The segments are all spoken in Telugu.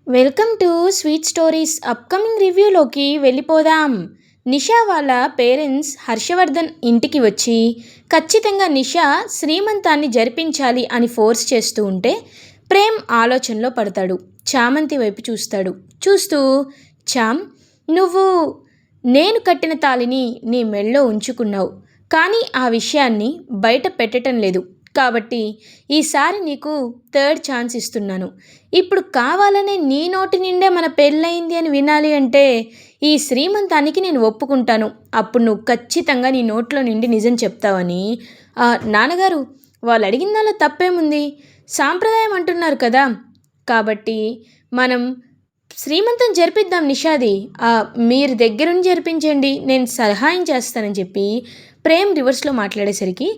Welcome to sweet stories upcoming రివ్యూలోకి వెళ్ళిపోదాం. నిషా వాళ్ళ పేరెంట్స్ హర్షవర్ధన్ ఇంటికి వచ్చి ఖచ్చితంగా నిషా శ్రీమంతాన్ని జరిపించాలి అని ఫోర్స్ చేస్తూ ఉంటే ప్రేమ్ ఆలోచనలో పడతాడు. చామంతి వైపు చూస్తాడు. చూస్తూ, చామ్, నువ్వు నేను కట్టిన తాళిని నీ మెళ్ళో ఉంచుకున్నావు, కానీ ఆ విషయాన్ని బయట పెట్టడం లేదు. కాబట్టి ఈసారి నీకు థర్డ్ ఛాన్స్ ఇస్తున్నాను. ఇప్పుడు కావాలనే నీ నోటి నిండే మన పెళ్ళయింది అని వినాలి అంటే ఈ శ్రీమంతానికి నేను ఒప్పుకుంటాను. అప్పుడు నువ్వు ఖచ్చితంగా నీ నోట్లో నిండి నిజం చెప్తావని. నాన్నగారు, వాళ్ళు అడిగిన దానిలో తప్పేముంది? సాంప్రదాయం అంటున్నారు కదా, కాబట్టి మనం శ్రీమంతం జరిపిద్దాం నిషాది. మీరు దగ్గరుండి జరిపించండి, నేను సహాయం చేస్తానని చెప్పి ప్రేమ్ రివర్స్లో మాట్లాడేసరికి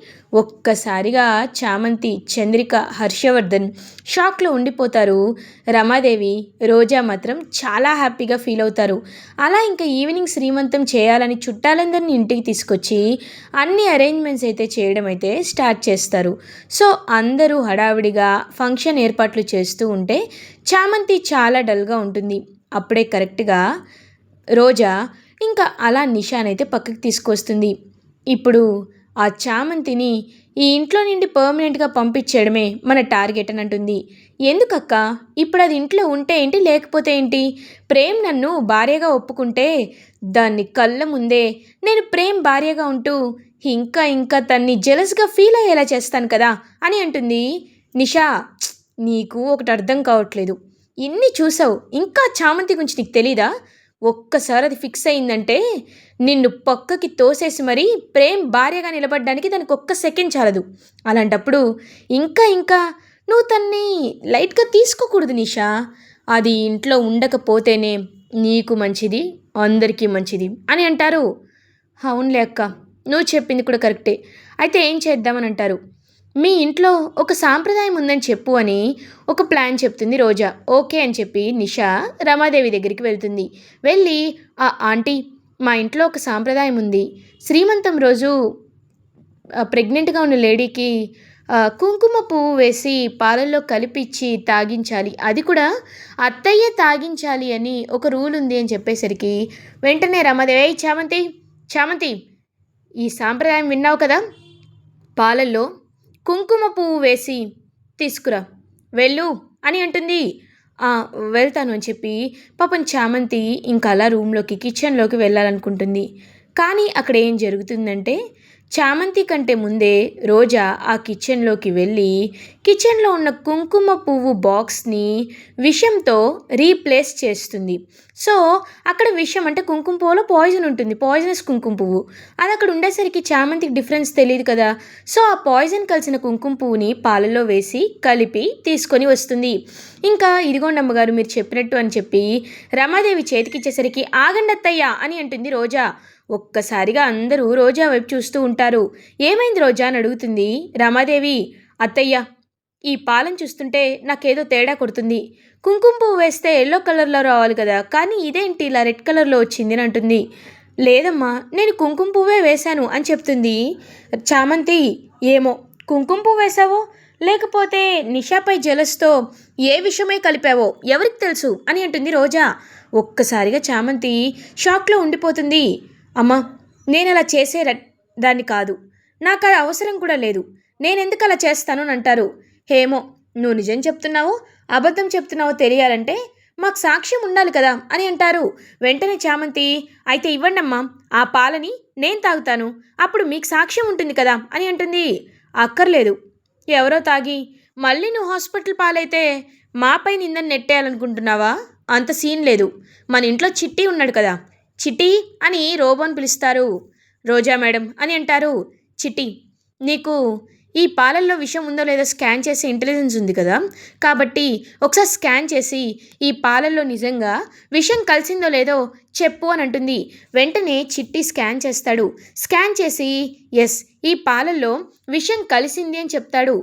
ఒక్కసారిగా చామంతి, చంద్రిక, హర్షవర్ధన్ షాక్లో ఉండిపోతారు. రమాదేవి, రోజా మాత్రం చాలా హ్యాపీగా ఫీల్ అవుతారు. అలా ఇంకా ఈవినింగ్ శ్రీమంతం చేయాలని చుట్టాలందరినీ ఇంటికి తీసుకొచ్చి అన్ని అరేంజ్మెంట్స్ అయితే చేయడం అయితే స్టార్ట్ చేస్తారు. సో అందరూ హడావిడిగా ఫంక్షన్ ఏర్పాట్లు చేస్తూ ఉంటే చామంతి చాలా డల్గా ఉంటుంది. అప్పుడే కరెక్ట్గా రోజా ఇంకా అలా నిషానైతే పక్కకి తీసుకొస్తుంది. ఇప్పుడు ఆ చామంతిని ఈ ఇంట్లో నుండి పర్మనెంట్గా పంపించేయడమే మన టార్గెట్ అని అంటుంది. ఎందుకక్క, ఇప్పుడు అది ఇంట్లో ఉంటే ఏంటి, లేకపోతే ఏంటి? ప్రేమ్ నన్ను భార్యగా ఒప్పుకుంటే దాన్ని కళ్ళ ముందే నేను ప్రేమ్ భార్యగా ఉంటూ ఇంకా ఇంకా తన్ని జెలస్గా ఫీల్ అయ్యేలా చేస్తాను కదా అని అంటుంది. నిషా, నీకు ఒకటి అర్థం కావట్లేదు. ఇన్ని చూసావు, ఇంకా చామంతి గురించి నీకు తెలీదా? ఒక్కసారి అది ఫిక్స్ అయిందంటే నిన్ను పక్కకి తోసేసి మరీ ప్రేమ్ భార్యగా నిలబడడానికి దానికి ఒక్క సెకండ్ చాలదు. అలాంటప్పుడు ఇంకా ఇంకా నువ్వు తన్ని లైట్గా తీసుకోకూడదు నిషా. అది ఇంట్లో ఉండకపోతేనే నీకు మంచిది, అందరికీ మంచిది అని అంటారు. అవునులే అక్క, నువ్వు చెప్పింది కూడా కరెక్టే. అయితే ఏం చేద్దామని అంటారు. మీ ఇంట్లో ఒక సాంప్రదాయం ఉందని చెప్పు అని ఒక ప్లాన్ చెప్తుంది రోజా. ఓకే అని చెప్పి నిషా రమాదేవి దగ్గరికి వెళ్తుంది. వెళ్ళి, ఆంటీ, మా ఇంట్లో ఒక సాంప్రదాయం ఉంది. శ్రీమంతం రోజు ప్రెగ్నెంట్గా ఉన్న లేడీకి కుంకుమ పువ్వు వేసి పాలల్లో కలిపిచ్చి తాగించాలి, అది కూడా అత్తయ్యే తాగించాలి అని ఒక రూల్ ఉంది అని చెప్పేసరికి వెంటనే రమాదేవి, చామంతి చామంతి, ఈ సాంప్రదాయం విన్నావు కదా, పాలల్లో కుంకుమ పువ్వు వేసి తీసుకురా, వెళ్ళు అని అంటుంది. వెళ్తాను అని చెప్పి పాపం చామంతి ఇంకా అలా రూమ్లోకి, కిచెన్లోకి వెళ్ళాలనుకుంటుంది. కానీ అక్కడ ఏం జరుగుతుందంటే చామంతి కంటే ముందే రోజా ఆ కిచెన్లోకి వెళ్ళి కిచెన్లో ఉన్న కుంకుమ పువ్వు బాక్స్ని విషంతో రీప్లేస్ చేస్తుంది. సో అక్కడ విషం అంటే కుంకుమ పువ్వులో పాయిజన్ ఉంటుంది, పాయిజనస్ కుంకుమ పువ్వు. అది అక్కడ ఉండేసరికి చామంతికి డిఫరెన్స్ తెలియదు కదా. సో ఆ పాయిజన్ కలిసిన కుంకుమ పువ్వుని పాలల్లో వేసి కలిపి తీసుకొని వస్తుంది. ఇంకా ఇదిగోండి అమ్మగారు మీరు చెప్పినట్టు అని చెప్పి రమాదేవి చేతికిచ్చేసరికి ఆగండి అత్తయ్య అని అంటుంది రోజా. ఒక్కసారిగా అందరూ రోజా వైపు చూస్తూ ఉంటారు. ఏమైంది రోజా అని అడుగుతుంది రమాదేవి. అత్తయ్య, ఈ పాలను చూస్తుంటే నాకేదో తేడా కొడుతుంది. కుంకుమ పువ్వు వేస్తే ఎల్లో కలర్లో రావాలి కదా, కానీ ఇదేంటి ఇలా రెడ్ కలర్లో వచ్చింది అని అంటుంది. లేదమ్మా, నేను కుంకుమ పువ్వే వేశాను అని చెప్తుంది చామంతి. ఏమో, కుంకుమ పువ్వు వేసావో లేకపోతే నిషాపై జలస్తో ఏ విషయమై కలిపావో ఎవరికి తెలుసు అని అంటుంది రోజా. ఒక్కసారిగా చామంతి షాక్లో ఉండిపోతుంది. అమ్మా, నేను అలా చేసే దాన్ని కాదు, నాకు అది అవసరం కూడా లేదు, నేనెందుకు అలా చేస్తాను అని అంటారు. ఏమో, నువ్వు నిజం చెప్తున్నావో అబద్ధం చెప్తున్నావో తెలియాలంటే మాకు సాక్ష్యం ఉండాలి కదా అని అంటారు. వెంటనే చామంతి, అయితే ఇవ్వండమ్మా, ఆ పాలని నేను తాగుతాను, అప్పుడు మీకు సాక్ష్యం ఉంటుంది కదా అని అంటుంది. అక్కర్లేదు, ఎవరో తాగి మళ్ళీ నువ్వు హాస్పిటల్ పాలైతే మాపై నిందని నెట్టేయాలనుకుంటున్నావా? అంత సీన్ లేదు. మన ఇంట్లో చిట్టి ఉన్నాడు కదా, చిట్టి అని రోబోని పిలుస్తారు. రోజా మేడం అని అంటారు. చిట్టి, నీకు ఈ పాలల్లో విషం ఉందో లేదో స్కాన్ చేసే ఇంటెలిజెన్స్ ఉంది కదా, కాబట్టి ఒకసారి స్కాన్ చేసి ఈ పాలల్లో నిజంగా విషం కలిసిందో లేదో చెప్పు అని అంటుంది. వెంటనే చిట్టి స్కాన్ చేస్తాడు. స్కాన్ చేసి ఎస్, ఈ పాలల్లో విషం కలిసింది అని చెప్తాడు.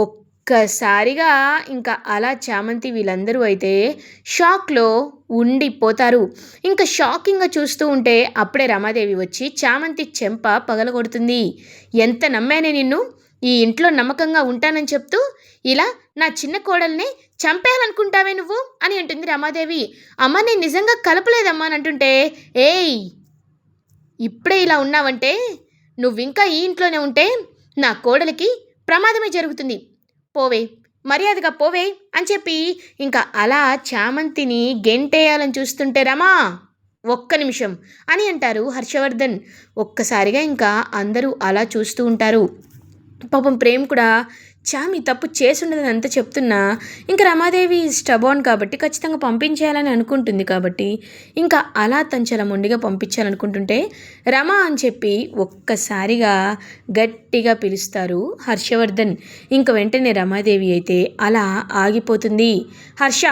ఒక్కసారిగా ఇంకా అలా చామంతి వీళ్ళందరూ అయితే షాక్లో ఉండిపోతారు. ఇంకా షాకింగ్గా చూస్తూ ఉంటే అప్పుడే రమాదేవి వచ్చి చామంతి చెంప పగలగొడుతుంది. ఎంత నమ్మానే నిన్ను, ఈ ఇంట్లో నమ్మకంగా ఉంటానని చెప్తూ ఇలా నా చిన్న కోడల్ని చంపేయాలనుకుంటావే నువ్వు అని అంటుంది రమాదేవి. అమ్మ నేను నిజంగా కలపలేదమ్మా అని అంటుంటే, ఏయ్ ఇప్పుడే ఇలా ఉన్నావంటే నువ్వింకా ఈ ఇంట్లోనే ఉంటే నా కోడలికి ప్రమాదమే జరుగుతుంది, పోవే మర్యాదగా పోవే అని చెప్పి ఇంకా అలా చామంతిని గెంటేయాలని చూస్తుంటే రమా ఒక్క నిమిషం అని అంటారు హర్షవర్ధన్. ఒక్కసారిగా ఇంకా అందరూ అలా చూస్తూ ఉంటారు. పాపం ప్రేమ్ కూడా చామి తప్పు చేసుండదని అంతా చెప్తున్నా ఇంకా రమాదేవి స్టబాన్ కాబట్టి ఖచ్చితంగా పంపించేయాలని అనుకుంటుంది కాబట్టి ఇంకా అలా తను చాలా మొండిగా పంపించాలనుకుంటుంటే రమా అని చెప్పి ఒక్కసారిగా గట్టిగా పిలుస్తారు హర్షవర్ధన్. ఇంక వెంటనే రమాదేవి అయితే అలా ఆగిపోతుంది. హర్ష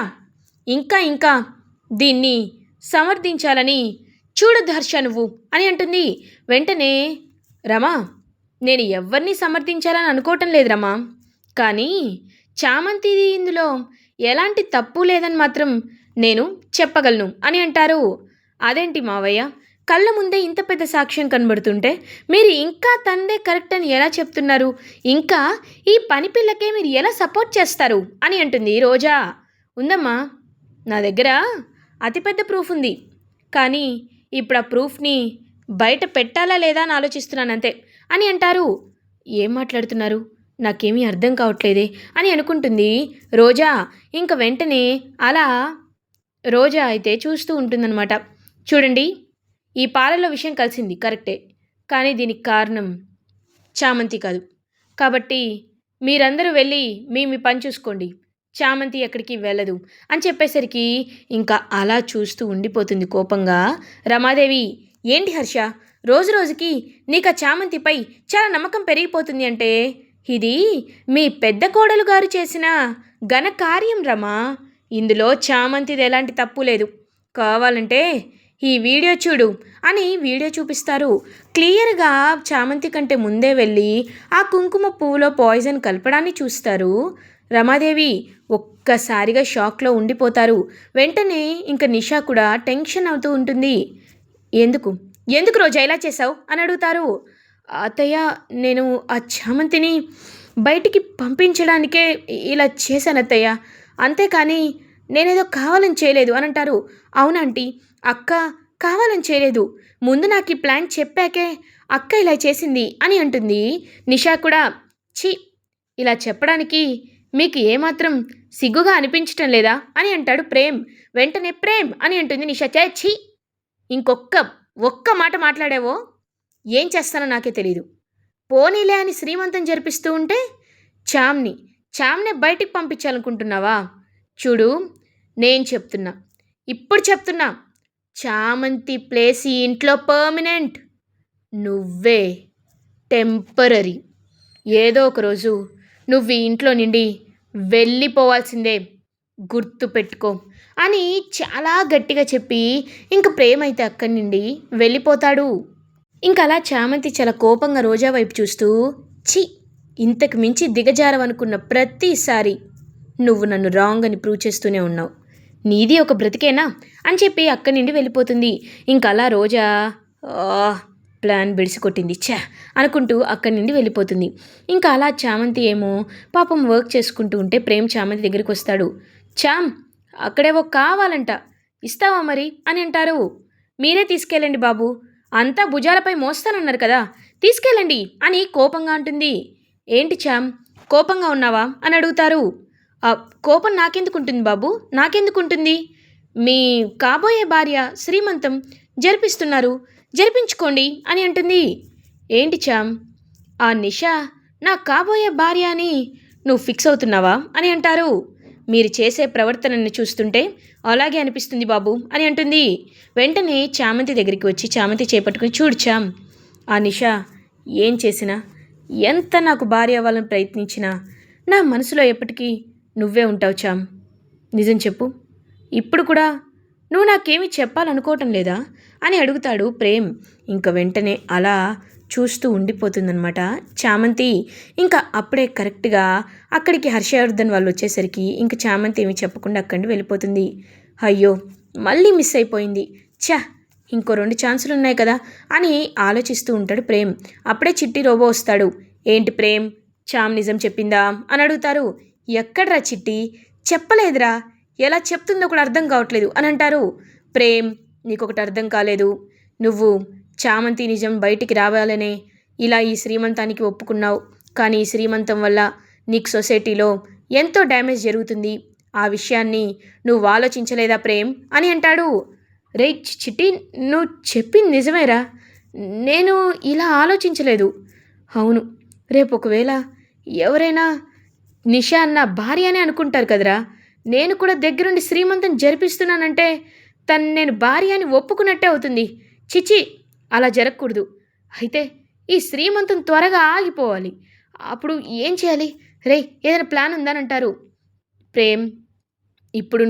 ఇంకా దీన్ని సమర్థించాలని చూడొద్దు హర్ష నువ్వు అని అంటుంది. వెంటనే రమా నేను ఎవరిని సమర్థించాలని అనుకోవటం లేదు రమా, కానీ చామంతిది ఇందులో ఎలాంటి తప్పు లేదని మాత్రం నేను చెప్పగలను అని అంటారు. అదేంటి మావయ్య, కళ్ళ ముందే ఇంత పెద్ద సాక్ష్యం కనబడుతుంటే మీరు ఇంకా తందే కరెక్ట్ అని ఎలా చెప్తున్నారు, ఇంకా ఈ పని పిల్లకే మీరు ఎలా సపోర్ట్ చేస్తారు అని అంటుంది రోజా. ఉందమ్మా నా దగ్గర అతిపెద్ద ప్రూఫ్ ఉంది, కానీ ఇప్పుడు ఆ ప్రూఫ్ని బయట పెట్టాలా లేదా అని ఆలోచిస్తున్నాను అంతే అని అంటారు. ఏం మాట్లాడుతున్నారు, నాకేమీ అర్థం కావట్లేదే అని అనుకుంటుంది రోజా. ఇంక వెంటనే అలా రోజా అయితే చూస్తూ ఉంటుందన్నమాట. చూడండి, ఈ పాలలో విషయం కలిసింది కరెక్టే, కానీ దీనికి కారణం చామంతి కాదు, కాబట్టి మీరందరూ వెళ్ళి మీ పని చూసుకోండి, చామంతి ఎక్కడికి వెళ్ళదు అని చెప్పేసరికి ఇంకా అలా చూస్తూ ఉండిపోతుంది కోపంగా రమాదేవి. ఏంటి హర్ష, రోజు రోజుకి నీకు ఆ చామంతిపై చాలా నమ్మకం పెరిగిపోతుంది అంటే ఇది మీ పెద్ద కోడలు గారు చేసిన ఘన కార్యం రమా, ఇందులో చామంతిది ఎలాంటి తప్పు లేదు, కావాలంటే ఈ వీడియో చూడు అని వీడియో చూపిస్తారు. క్లియర్గా చామంతి కంటే ముందే వెళ్ళి ఆ కుంకుమ పువ్వులో పాయిజన్ కలపడాన్ని చూస్తారు రమాదేవి. ఒక్కసారిగా షాక్లో ఉండిపోతారు. వెంటనే ఇంకా నిషా కూడా టెన్షన్ అవుతూ ఉంటుంది. ఎందుకు రోజా ఇలా చేసావు అని అడుగుతారు. అత్తయ్య నేను ఆ చామంతిని బయటికి పంపించడానికే ఇలా చేశాను అత్తయ్య, అంతేకాని నేనేదో కావాలని చేయలేదు అని అంటారు. అవునంటీ, అక్క కావాలని చేయలేదు, ముందు నాకు ఈ ప్లాన్ చెప్పాకే అక్క ఇలా చేసింది అని అంటుంది నిషా కూడా. ఛీ, ఇలా చెప్పడానికి మీకు ఏమాత్రం సిగ్గుగా అనిపించటం లేదా అని అంటాడు ప్రేమ్. వెంటనే ప్రేమ్ అని అంటుంది నిషా. ఛీ, ఒక్క మాట మాట్లాడావో ఏం చేస్తానో నాకే తెలీదు, పోనీలే అని శ్రీమంతం జరిపిస్తూ ఉంటే చామ్నే బయటికి పంపించాలనుకుంటున్నావా? చూడు, నేను ఇప్పుడు చెప్తున్నా, చామంతి ప్లేస్ ఈ ఇంట్లో పర్మనెంట్, నువ్వే టెంపరరీ. ఏదో ఒక రోజు నువ్వు ఈ ఇంట్లో నుండి వెళ్ళిపోవాల్సిందే, గుర్తు పెట్టుకో అని చాలా గట్టిగా చెప్పి ఇంక ప్రేమ్ అయితే అక్కడి నుండి వెళ్ళిపోతాడు. ఇంక అలా చామంతి చాలా కోపంగా రోజా వైపు చూస్తూ, ఛీ, ఇంతకు మించి దిగజారవనుకున్న ప్రతిసారి నువ్వు నన్ను రాంగ్ అని ప్రూవ్ చేస్తూనే ఉన్నావు, నీది ఒక బ్రతికేనా అని చెప్పి అక్కడి నుండి వెళ్ళిపోతుంది. ఇంక అలా రోజా ప్లాన్ బిడిసికొట్టింది అనుకుంటూ అక్కడి నుండి వెళ్ళిపోతుంది. ఇంకా అలా చామంతి ఏమో పాపం వర్క్ చేసుకుంటూ ఉంటే ప్రేమ్ చామంతి దగ్గరికి వస్తాడు. అక్కడేవో కావాలంట, ఇస్తావా మరి అని అంటారు. మీరే తీసుకెళ్ళండి బాబు, అంతా భుజాలపై మోస్తానన్నారు కదా, తీసుకెళ్ళండి అని కోపంగా అంటుంది. ఏంటి కోపంగా ఉన్నావా అని అడుగుతారు. కోపం నాకెందుకుంటుంది బాబు, నాకెందుకుంటుంది, మీ కాబోయే భార్య శ్రీమంతం జరిపించుకోండి అని అంటుంది. ఏంటి ఆ నిషా నా కాబోయే భార్య అని నువ్వు ఫిక్స్ అవుతున్నావా అని అంటారు. మీరు చేసే ప్రవర్తనని చూస్తుంటే అలాగే అనిపిస్తుంది బాబు అని అంటుంది. వెంటనే చామంతి దగ్గరికి వచ్చి చామంతి చేపట్టుకుని, చూడు ఆ నిషా ఏం చేసినా, ఎంత నాకు భార్య అవ్వాలని ప్రయత్నించినా నా మనసులో ఎప్పటికీ నువ్వే ఉంటావు నిజం చెప్పు, ఇప్పుడు కూడా నువ్వు నాకేమీ చెప్పాలనుకోవటం లేదా అని అడుగుతాడు ప్రేమ్. ఇంక వెంటనే అలా చూస్తూ ఉండిపోతుందనమాట చామంతి. ఇంకా అప్పుడే కరెక్ట్గా అక్కడికి హర్షవర్ధన్ వాళ్ళు వచ్చేసరికి ఇంక చామంతి ఏమి చెప్పకుండా అక్కడి వెళ్ళిపోతుంది. అయ్యో, మళ్ళీ మిస్ అయిపోయింది, ఇంకో 2 ఛాన్సులు ఉన్నాయి కదా అని ఆలోచిస్తూ ఉంటాడు ప్రేమ్. అప్పుడే చిట్టి రోబో వస్తాడు. ఏంటి ప్రేమ్, నిజం చెప్పిందా అని అడుగుతారు. ఎక్కడ్రా చిట్టి, చెప్పలేదురా, ఎలా చెప్తుందో కూడా అర్థం కావట్లేదు అని అంటారు. ప్రేమ్, నీకొకటి అర్థం కాలేదు. నువ్వు చామంతి నిజం బయటికి రావాలనే ఇలా ఈ శ్రీమంతానికి ఒప్పుకున్నావు. కానీ ఈ శ్రీమంతం వల్ల నీకు సొసైటీలో ఎంతో డ్యామేజ్ జరుగుతుంది. ఆ విషయాన్ని నువ్వు ఆలోచించలేదా ప్రేమ్ అని అంటాడు. రే చిట్టి, నువ్వు చెప్పింది నిజమేరా, నేను ఇలా ఆలోచించలేదు. అవును, రేపు ఒకవేళ ఎవరైనా నిషా అన్న భార్య అని అనుకుంటారు కదరా. నేను కూడా దగ్గరుండి శ్రీమంతం జరిపిస్తున్నానంటే తను నేను భార్య అని ఒప్పుకున్నట్టే అవుతుంది. చిచి, అలా జరగకూడదు. అయితే ఈ శ్రీమంతం త్వరగా ఆగిపోవాలి. అప్పుడు ఏం చేయాలి? రే, ఏదైనా ప్లాన్ ఉందని అంటారు. ప్రేమ్, ఇప్పుడు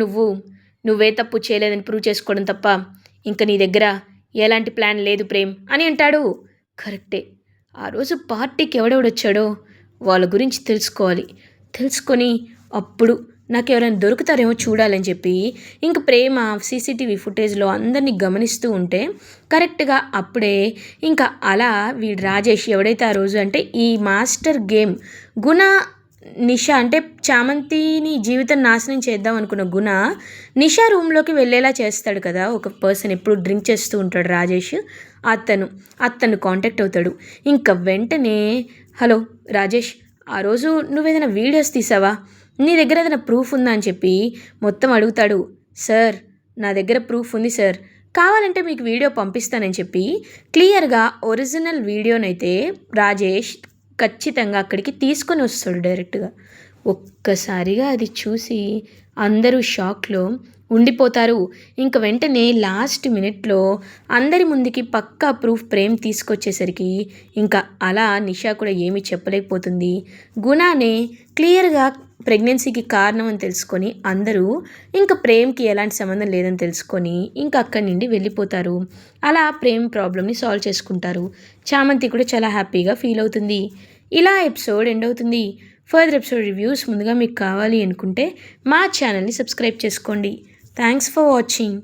నువ్వే తప్పు చేయలేదని ప్రూవ్ చేసుకోవడం తప్ప ఇంకా నీ దగ్గర ఎలాంటి ప్లాన్ లేదు ప్రేమ్ అని అంటాడు. కరెక్టే, ఆ రోజు పార్టీకి ఎవడెవడొచ్చాడో వాళ్ళ గురించి తెలుసుకొని అప్పుడు నాకు ఎవరైనా దొరుకుతారేమో చూడాలని చెప్పి ఇంక ప్రేమ సీసీటీవీ ఫుటేజ్లో అందరినీ గమనిస్తూ ఉంటే కరెక్ట్గా అప్పుడే ఇంకా అలా వీడు రాజేష్ ఎవడైతే ఆ రోజు అంటే ఈ మాస్టర్ గేమ్ గుణ నిషా అంటే చామంతిని జీవితం నాశనం చేద్దాం అనుకున్న గుణ నిషా రూమ్లోకి వెళ్ళేలా చేస్తాడు కదా. ఒక పర్సన్ ఎప్పుడు డ్రింక్ చేస్తూ ఉంటాడు రాజేష్, అతను కాంటాక్ట్ అవుతాడు. ఇంకా వెంటనే, హలో రాజేష్, ఆ రోజు నువ్వేదైనా వీడియోస్ తీసావా, నీ దగ్గర ఏదైనా ప్రూఫ్ ఉందా అని చెప్పి మొత్తం అడుగుతాడు. సార్, నా దగ్గర ప్రూఫ్ ఉంది సార్, కావాలంటే మీకు వీడియో పంపిస్తానని చెప్పి క్లియర్గా ఒరిజినల్ వీడియోనైతే రాజేష్ ఖచ్చితంగా అక్కడికి తీసుకొని వస్తాడు డైరెక్ట్గా. ఒక్కసారిగా అది చూసి అందరూ షాక్లో ఉండిపోతారు. ఇంక వెంటనే లాస్ట్ మినిట్లో అందరి ముందుకి పక్కా ప్రూఫ్ ప్రేమ్ తీసుకొచ్చేసరికి ఇంకా అలా నిషా కూడా ఏమీ చెప్పలేకపోతుంది. గుణానే క్లియర్గా ప్రెగ్నెన్సీకి కారణం అని తెలుసుకొని అందరూ ఇంకా ప్రేమ్కి ఎలాంటి సంబంధం లేదని తెలుసుకొని ఇంకా అక్కడి నుండి వెళ్ళిపోతారు. అలా ప్రేమ్ ప్రాబ్లమ్ని సాల్వ్ చేసుకుంటారు. చామంతి కూడా చాలా హ్యాపీగా ఫీల్ అవుతుంది. ఇలా ఎపిసోడ్ ఎండ్ అవుతుంది. ఫర్దర్ ఎపిసోడ్ రివ్యూస్ ముందుగా మీకు కావాలి అనుకుంటే మా ఛానల్ని సబ్స్క్రైబ్ చేసుకోండి. Thanks for watching.